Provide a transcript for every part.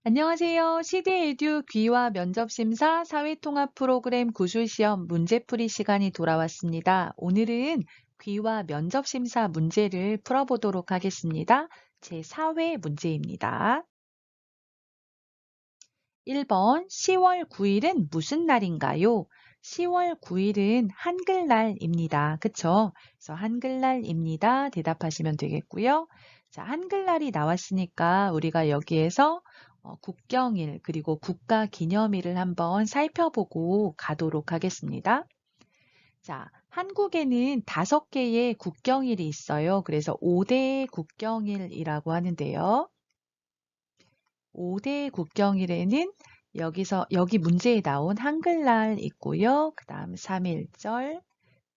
안녕하세요. CD에듀 귀화 면접심사 사회통합 프로그램 구술시험 문제풀이 시간이 돌아왔습니다. 오늘은 귀화 면접심사 문제를 풀어보도록 하겠습니다. 제4회 문제입니다. 1번 10월 9일은 무슨 날인가요? 10월 9일은 한글날입니다. 그쵸? 그래서 한글날입니다. 대답하시면 되겠고요. 자, 한글날이 나왔으니까 우리가 여기에서 국경일 그리고 국가기념일을 한번 살펴보고 가도록 하겠습니다. 자, 한국에는 5개의 국경일이 있어요. 그래서 5대 국경일이라고 하는데요. 5대 국경일에는 여기 문제에 나온 한글날 있고요. 그 다음 3.1절,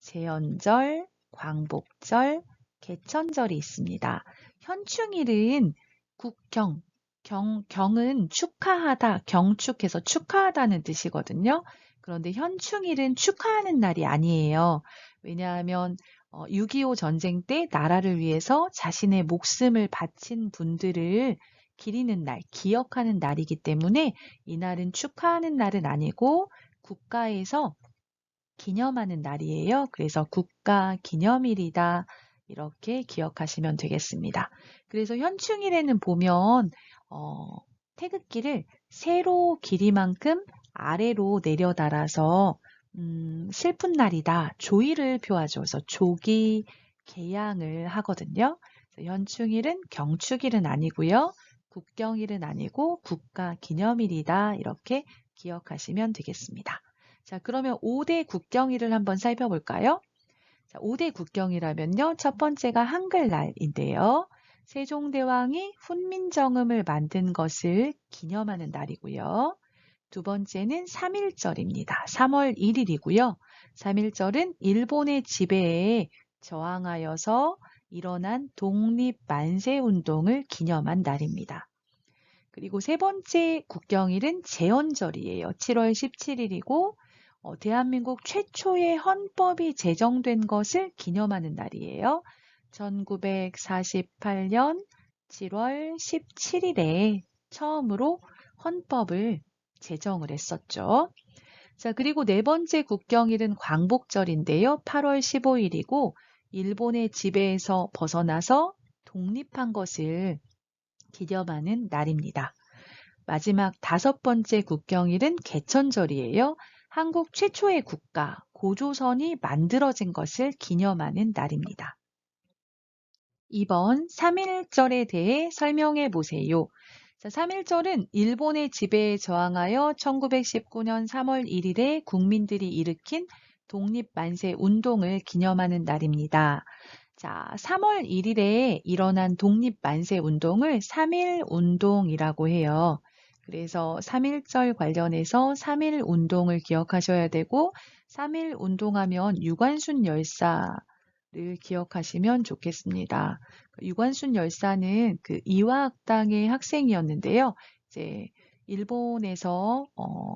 제헌절, 광복절, 개천절이 있습니다. 현충일은 국경, 경은 축하하다, 경축해서 축하하다는 뜻이거든요. 그런데 현충일은 축하하는 날이 아니에요. 왜냐하면 6.25 전쟁 때 나라를 위해서 자신의 목숨을 바친 분들을 기리는 날, 기억하는 날이기 때문에 이 날은 축하하는 날은 아니고 국가에서 기념하는 날이에요. 그래서 국가 기념일이다. 이렇게 기억하시면 되겠습니다. 그래서 현충일에는 보면 태극기를 세로 길이만큼 아래로 내려달아서 슬픈 날이다. 조의를 표하죠. 그래서 조기 개양을 하거든요. 그래서 현충일은 경축일은 아니고요. 국경일은 아니고 국가 기념일이다. 이렇게 기억하시면 되겠습니다. 자, 그러면 5대 국경일을 한번 살펴볼까요? 자, 5대 국경이라면요. 첫 번째가 한글날인데요. 세종대왕이 훈민정음을 만든 것을 기념하는 날이고요. 두 번째는 3.1절입니다. 3월 1일이고요. 3.1절은 일본의 지배에 저항하여서 일어난 독립만세운동을 기념한 날입니다. 그리고 세 번째 국경일은 제헌절이에요. 7월 17일이고 대한민국 최초의 헌법이 제정된 것을 기념하는 날이에요. 1948년 7월 17일에 처음으로 헌법을 제정을 했었죠. 자, 그리고 네 번째 국경일은 광복절인데요. 8월 15일이고 일본의 지배에서 벗어나서 독립한 것을 기념하는 날입니다. 마지막 5번째 국경일은 개천절이에요. 한국 최초의 국가, 고조선이 만들어진 것을 기념하는 날입니다. 2번 3.1절에 대해 설명해 보세요. 자, 3.1절은 일본의 지배에 저항하여 1919년 3월 1일에 국민들이 일으킨 독립만세 운동을 기념하는 날입니다. 자, 3월 1일에 일어난 독립만세 운동을 3.1 운동이라고 해요. 그래서 3.1절 관련해서 3.1 운동을 기억하셔야 되고 3.1 운동하면 유관순 열사를 기억하시면 좋겠습니다. 유관순 열사는 그 이화학당의 학생이었는데요. 이제 일본에서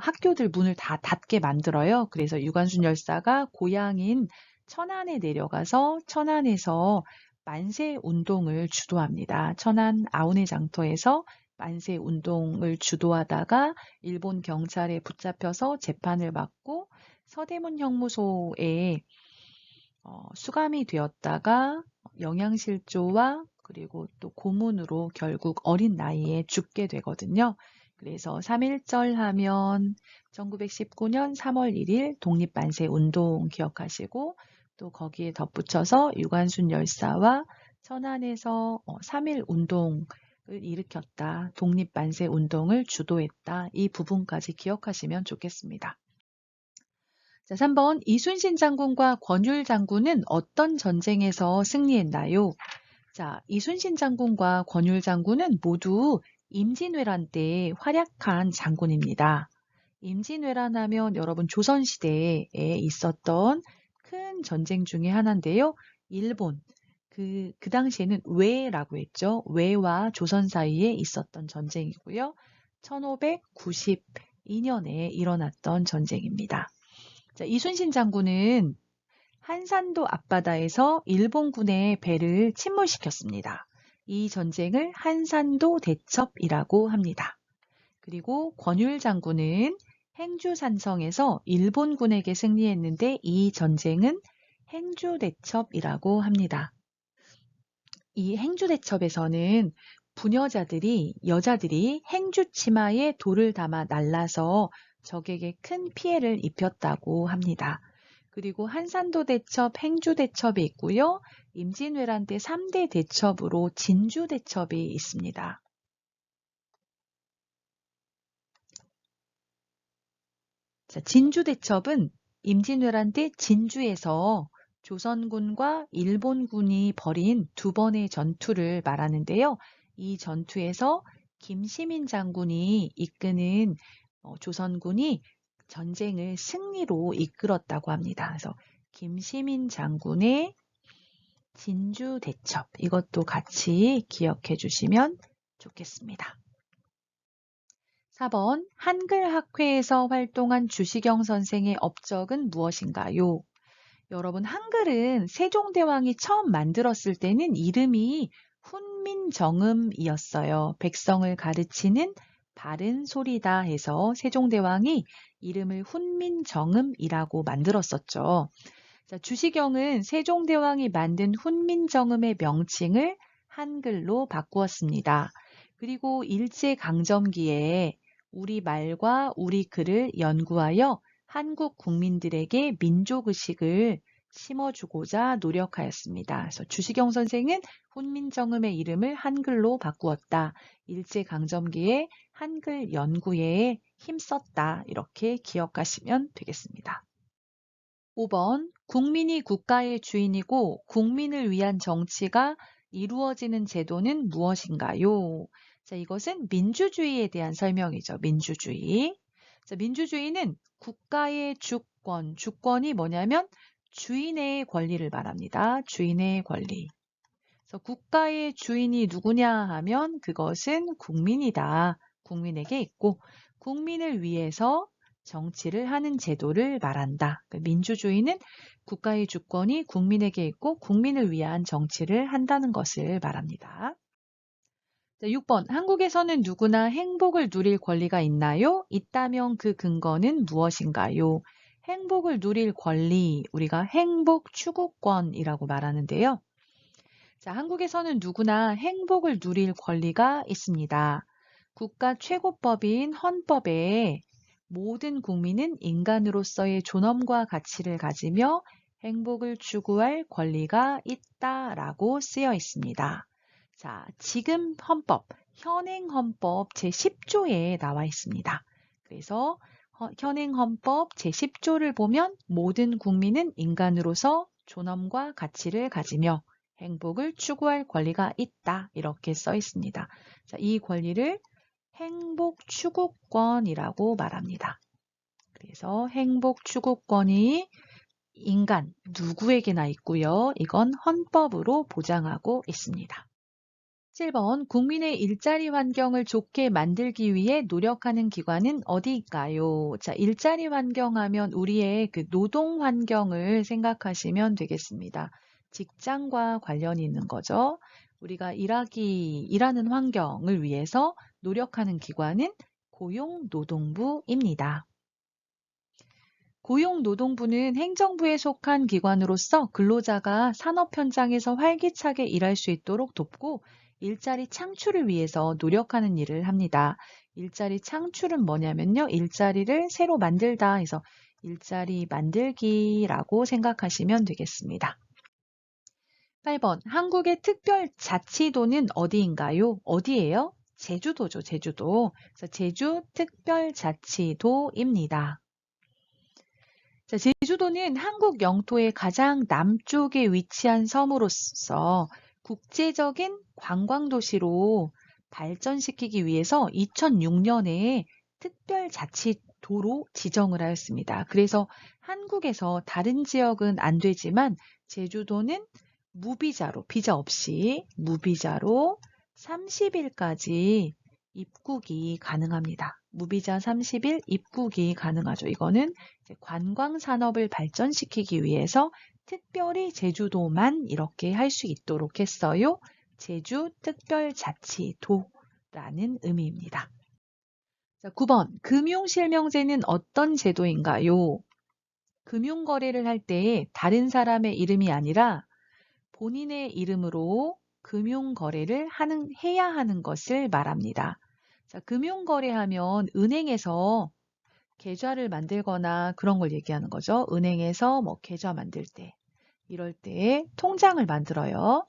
학교들 문을 다 닫게 만들어요. 그래서 유관순 열사가 고향인 천안에 내려가서 천안에서 만세 운동을 주도합니다. 천안 아우네 장터에서 만세 운동을 주도하다가 일본 경찰에 붙잡혀서 재판을 받고 서대문 형무소에 수감이 되었다가 영양실조와 그리고 또 고문으로 결국 어린 나이에 죽게 되거든요. 그래서 3.1절 하면 1919년 3월 1일 독립만세 운동 기억하시고 또 거기에 덧붙여서 유관순 열사와 천안에서 3.1 운동을 일으켰다. 독립만세 운동을 주도했다. 이 부분까지 기억하시면 좋겠습니다. 자, 3번 이순신 장군과 권율 장군은 어떤 전쟁에서 승리했나요? 자, 이순신 장군과 권율 장군은 모두 임진왜란 때 활약한 장군입니다. 임진왜란 하면 여러분 조선시대에 있었던 큰 전쟁 중에 하나인데요. 일본, 그 당시에는 외라고 했죠. 외와 조선 사이에 있었던 전쟁이고요. 1592년에 일어났던 전쟁입니다. 자, 이순신 장군은 한산도 앞바다에서 일본군의 배를 침몰시켰습니다. 이 전쟁을 한산도 대첩이라고 합니다. 그리고 권율 장군은 행주산성에서 일본군에게 승리했는데 이 전쟁은 행주대첩이라고 합니다. 이 행주대첩에서는 부녀자들이 여자들이 행주치마에 돌을 담아 날라서 적에게 큰 피해를 입혔다고 합니다. 그리고 한산도 대첩, 행주 대첩이 있고요. 임진왜란 때 3대 대첩으로 진주 대첩이 있습니다. 자, 진주 대첩은 임진왜란 때 진주에서 조선군과 일본군이 벌인 두 번의 전투를 말하는데요. 이 전투에서 김시민 장군이 이끄는 조선군이 전쟁을 승리로 이끌었다고 합니다. 그래서 김시민 장군의 진주 대첩, 이것도 같이 기억해 주시면 좋겠습니다. 4번 한글학회에서 활동한 주시경 선생의 업적은 무엇인가요? 여러분, 한글은 세종대왕이 처음 만들었을 때는 이름이 훈민정음이었어요. 백성을 가르치는 바른 소리다 해서 세종대왕이 이름을 훈민정음이라고 만들었었죠. 자, 주시경은 세종대왕이 만든 훈민정음의 명칭을 한글로 바꾸었습니다. 그리고 일제강점기에 우리말과 우리 글을 연구하여 한국 국민들에게 민족의식을 심어주고자 노력하였습니다. 그래서 주시경 선생은 훈민정음의 이름을 한글로 바꾸었다. 일제강점기에 한글 연구에 힘썼다. 이렇게 기억하시면 되겠습니다. 5번 국민이 국가의 주인이고 국민을 위한 정치가 이루어지는 제도는 무엇인가요? 자, 이것은 민주주의에 대한 설명이죠. 민주주의. 자, 민주주의는 국가의 주권, 주권이 뭐냐면 주인의 권리를 말합니다. 주인의 권리. 그래서 국가의 주인이 누구냐 하면 그것은 국민이다. 국민에게 있고 국민을 위해서 정치를 하는 제도를 말한다. 그러니까 민주주의는 국가의 주권이 국민에게 있고 국민을 위한 정치를 한다는 것을 말합니다. 자, 6번. 한국에서는 누구나 행복을 누릴 권리가 있나요? 있다면 그 근거는 무엇인가요? 행복을 누릴 권리, 우리가 행복 추구권이라고 말하는데요. 자, 한국에서는 누구나 행복을 누릴 권리가 있습니다. 국가 최고법인 헌법에 모든 국민은 인간으로서의 존엄과 가치를 가지며 행복을 추구할 권리가 있다라고 쓰여 있습니다. 자, 지금 헌법, 현행 헌법 제10조에 나와 있습니다. 그래서 현행 헌법 제10조를 보면 모든 국민은 인간으로서 존엄과 가치를 가지며 행복을 추구할 권리가 있다. 이렇게 써 있습니다. 자, 이 권리를 행복 추구권이라고 말합니다. 그래서 행복 추구권이 인간 누구에게나 있고요. 이건 헌법으로 보장하고 있습니다. 7번 국민의 일자리 환경을 좋게 만들기 위해 노력하는 기관은 어디일까요? 자, 일자리 환경하면 우리의 그 노동 환경을 생각하시면 되겠습니다. 직장과 관련이 있는 거죠. 우리가 일하는 환경을 위해서 노력하는 기관은 고용노동부입니다. 고용노동부는 행정부에 속한 기관으로서 근로자가 산업 현장에서 활기차게 일할 수 있도록 돕고 일자리 창출을 위해서 노력하는 일을 합니다. 일자리 창출은 뭐냐면요. 일자리를 새로 만들다 해서 일자리 만들기라고 생각하시면 되겠습니다. 8번 한국의 특별자치도는 어디인가요? 어디예요? 제주도죠. 제주도. 그래서 제주특별자치도입니다. 자, 제주도는 한국 영토의 가장 남쪽에 위치한 섬으로서 국제적인 관광도시로 발전시키기 위해서 2006년에 특별자치도로 지정을 하였습니다. 그래서 한국에서 다른 지역은 안 되지만 제주도는 무비자로, 비자 없이 무비자로 30일까지 입국이 가능합니다. 무비자 30일 입국이 가능하죠. 이거는 관광 산업을 발전시키기 위해서 특별히 제주도만 이렇게 할 수 있도록 했어요. 제주 특별자치도라는 의미입니다. 자, 9번. 금융실명제는 어떤 제도인가요? 금융거래를 할 때 다른 사람의 이름이 아니라 본인의 이름으로 금융거래를 해야 하는 것을 말합니다. 자, 금융거래하면 은행에서 계좌를 만들거나 그런 걸 얘기하는 거죠. 은행에서 뭐 계좌 만들 때, 이럴 때 통장을 만들어요.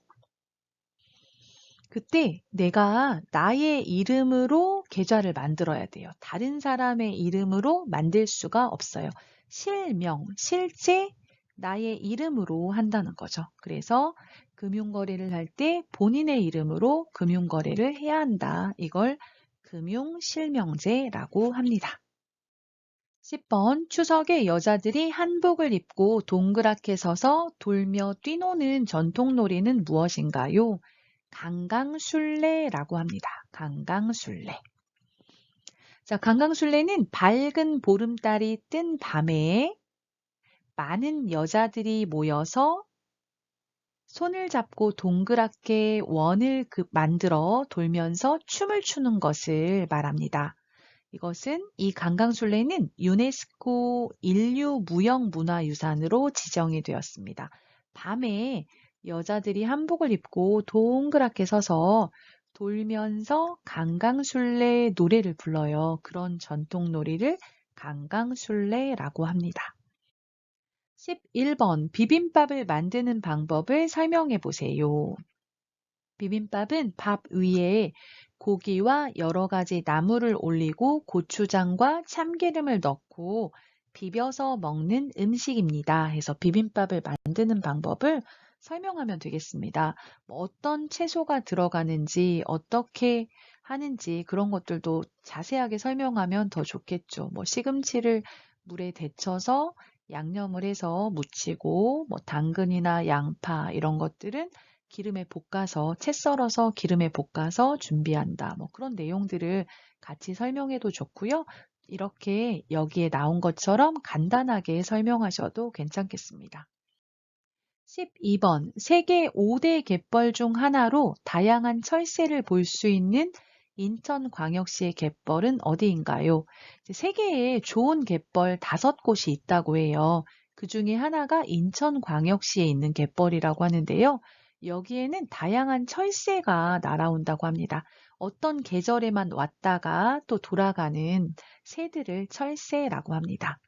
그때 내가 나의 이름으로 계좌를 만들어야 돼요. 다른 사람의 이름으로 만들 수가 없어요. 실명, 실제 나의 이름으로 한다는 거죠. 그래서 금융거래를 할 때 본인의 이름으로 금융거래를 해야 한다. 이걸 금융실명제라고 합니다. 10번 추석에 여자들이 한복을 입고 동그랗게 서서 돌며 뛰노는 전통놀이는 무엇인가요? 강강술래라고 합니다. 강강술래. 자, 강강술래는 밝은 보름달이 뜬 밤에 많은 여자들이 모여서 손을 잡고 동그랗게 원을 만들어 돌면서 춤을 추는 것을 말합니다. 이 강강술래는 유네스코 인류무형문화유산으로 지정이 되었습니다. 밤에 여자들이 한복을 입고 동그랗게 서서 돌면서 강강술래 노래를 불러요. 그런 전통놀이를 강강술래라고 합니다. 11번 비빔밥을 만드는 방법을 설명해 보세요. 비빔밥은 밥 위에 고기와 여러 가지 나물을 올리고 고추장과 참기름을 넣고 비벼서 먹는 음식입니다. 해서 비빔밥을 만드는 방법을 설명하면 되겠습니다. 어떤 채소가 들어가는지, 어떻게 하는지 그런 것들도 자세하게 설명하면 더 좋겠죠. 시금치를 물에 데쳐서 양념을 해서 무치고, 당근이나 양파 이런 것들은 기름에 볶아서 채 썰어서 기름에 볶아서 준비한다. 그런 내용들을 같이 설명해도 좋고요. 이렇게 여기에 나온 것처럼 간단하게 설명하셔도 괜찮겠습니다. 12번 세계 5대 갯벌 중 하나로 다양한 철새를 볼 수 있는 인천광역시의 갯벌은 어디인가요? 세계에 좋은 갯벌 5곳이 있다고 해요. 그 중에 하나가 인천광역시에 있는 갯벌이라고 하는데요. 여기에는 다양한 철새가 날아온다고 합니다. 어떤 계절에만 왔다가 또 돌아가는 새들을 철새라고 합니다.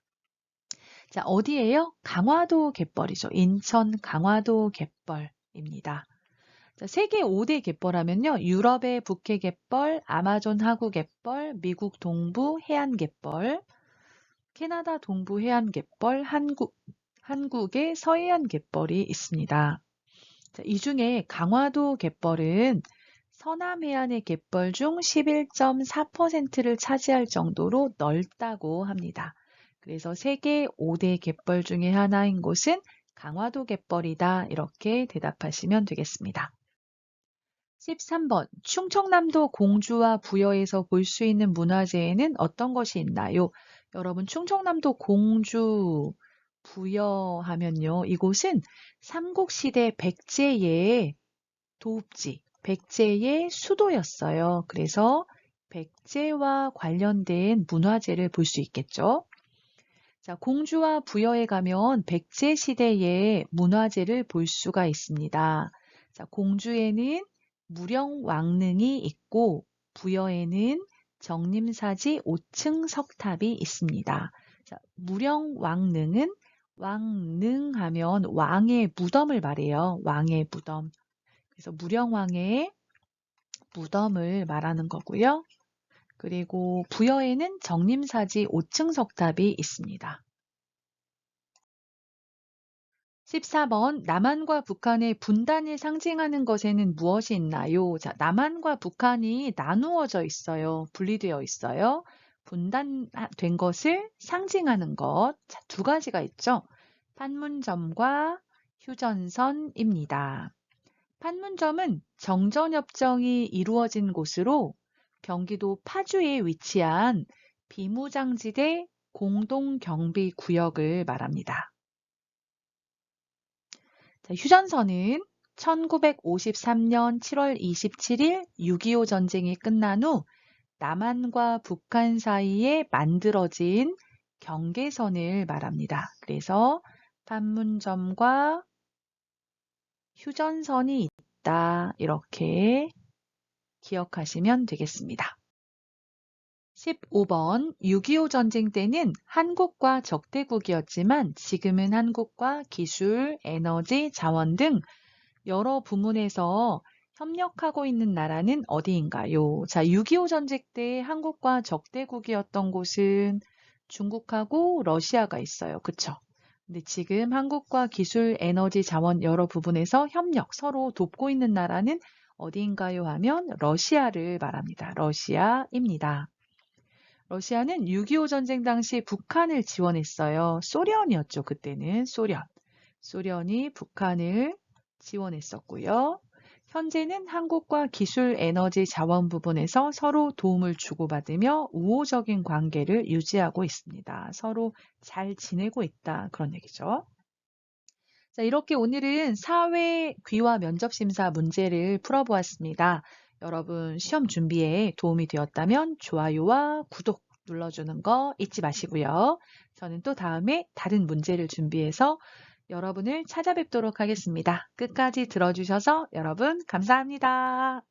자, 어디예요? 강화도 갯벌이죠. 인천 강화도 갯벌입니다. 자, 세계 5대 갯벌 하면요. 유럽의 북해 갯벌, 아마존 하구 갯벌, 미국 동부 해안 갯벌, 캐나다 동부 해안 갯벌, 한국의 서해안 갯벌이 있습니다. 자, 이 중에 강화도 갯벌은 서남 해안의 갯벌 중 11.4%를 차지할 정도로 넓다고 합니다. 그래서 세계 5대 갯벌 중에 하나인 곳은 강화도 갯벌이다. 이렇게 대답하시면 되겠습니다. 13번 충청남도 공주와 부여에서 볼 수 있는 문화재에는 어떤 것이 있나요? 여러분 충청남도 공주 부여하면요. 이곳은 삼국시대 백제의 도읍지, 백제의 수도였어요. 그래서 백제와 관련된 문화재를 볼 수 있겠죠. 자, 공주와 부여에 가면 백제 시대의 문화재를 볼 수가 있습니다. 자, 공주에는 무령왕릉이 있고 부여에는 정림사지 5층 석탑이 있습니다. 자, 무령왕릉은 왕릉하면 왕의 무덤을 말해요. 왕의 무덤. 그래서 무령왕의 무덤을 말하는 거고요. 그리고 부여에는 정림사지 5층 석탑이 있습니다. 14번 남한과 북한의 분단을 상징하는 것에는 무엇이 있나요? 자, 남한과 북한이 나누어져 있어요. 분리되어 있어요. 분단된 것을 상징하는 것. 자, 두 가지가 있죠. 판문점과 휴전선입니다. 판문점은 정전협정이 이루어진 곳으로 경기도 파주에 위치한 비무장지대 공동경비구역을 말합니다. 자, 휴전선은 1953년 7월 27일 6.25 전쟁이 끝난 후 남한과 북한 사이에 만들어진 경계선을 말합니다. 그래서 판문점과 휴전선이 있다. 이렇게 기억하시면 되겠습니다. 15번 6.25 전쟁 때는 한국과 적대국이었지만 지금은 한국과 기술, 에너지, 자원 등 여러 부문에서 협력하고 있는 나라는 어디인가요? 자, 6.25 전쟁 때 한국과 적대국이었던 곳은 중국하고 러시아가 있어요. 그쵸? 근데 지금 한국과 기술, 에너지, 자원 여러 부분에서 협력, 서로 돕고 있는 나라는 어디인가요? 하면 러시아를 말합니다. 러시아입니다. 러시아는 6.25 전쟁 당시 북한을 지원했어요. 소련이었죠. 그때는 소련. 소련이 북한을 지원했었고요. 현재는 한국과 기술, 에너지, 자원 부분에서 서로 도움을 주고받으며 우호적인 관계를 유지하고 있습니다. 서로 잘 지내고 있다. 그런 얘기죠. 자, 이렇게 오늘은 사회 귀화 면접 심사 문제를 풀어보았습니다. 여러분 시험 준비에 도움이 되었다면 좋아요와 구독 눌러주는 거 잊지 마시고요. 저는 또 다음에 다른 문제를 준비해서 여러분을 찾아뵙도록 하겠습니다. 끝까지 들어주셔서 여러분 감사합니다.